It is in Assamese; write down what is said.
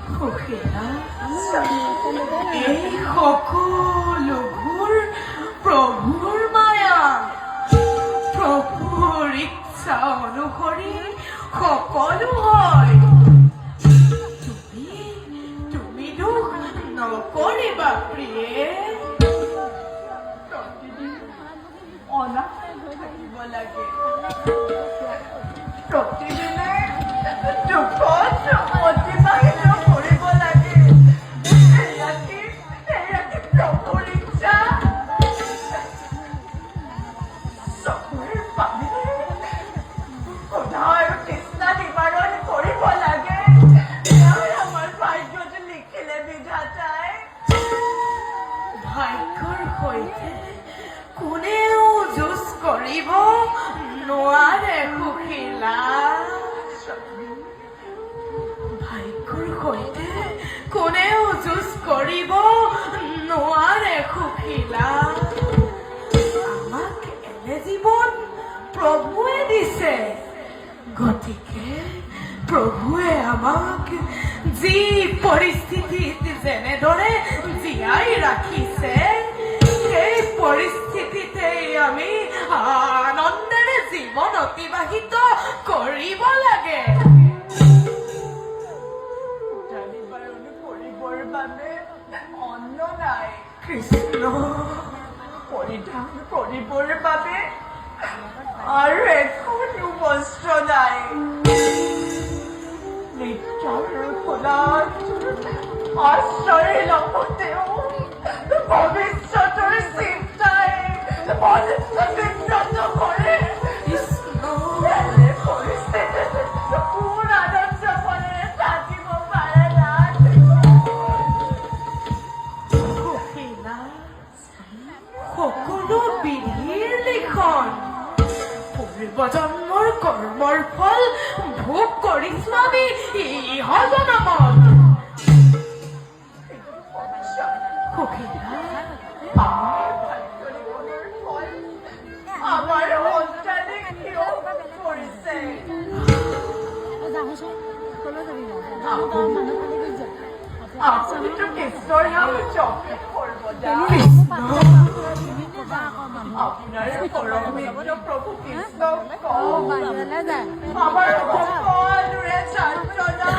সুখীয়া এই সকলোবোৰ প্ৰভুৰ মায়া প্ৰভুৰ ইচ্ছা অনুসৰি সকলো হয় তুমি দুখ নকৰিবা প্ৰিয়ে প্ৰতিদিন অনাহাৰে থাকিব লাগে প্ৰতিদিনে দুখত অতিবাহিত কৰিব লাগে এয়াকে প্ৰভুৰ ইচ্ছা চকুৰ পানী সদায় তৃষ্ণা নিবাৰণ কৰিব লাগে এয়াই আমাৰ ভাগ্যত লিখিলে বিধাতাই ভাগ্যৰ সৈতে কোনেও যুঁজ কৰিব নোৱাৰে সুখীলা ভাগ্যৰ সৈতে কোনেও যুঁজ কৰিব নোৱাৰে সুখীলা আমাক এনে জীৱন প্ৰভুৱে দিছে গতিকে প্ৰভুৱে আমাক যি পৰিস্থিতিত যেনেদৰে জীয়াই ৰাখিছে সেই পৰিস্থিতিতেই আমি আনন্দেৰে জীৱন অতিবাহিত কৰিব লাগে কৰিবৰ বাবে অন্ন নাই কৃষ্ণ পৰিধান কৰিবৰ বাবে আৰু একো বস্ত্ৰ নাই নিত্যৰ ফলত আশ্ৰয় লগতেও ভৱিষ্যতৰ চিন্তাই বিব্ৰত কৰে কোন আনন্দ মনেৰে থাকিব পাৰে নাই সকলো বিধিৰ লিখন পূৰ্বজন্মৰ কৰ্মৰ ফল ভোগ কৰিছো আমি ইহ জনমত আমাৰ সন্তানে কিয় কৰিছে আপুনিতো কৃষ্ণৰ নাম জপে সৰ্বদা আপোনাৰ পৰম মিত্ৰ প্ৰভু কৃষ্ণক কওক আমাৰ সকলোৰে যন্ত্ৰণা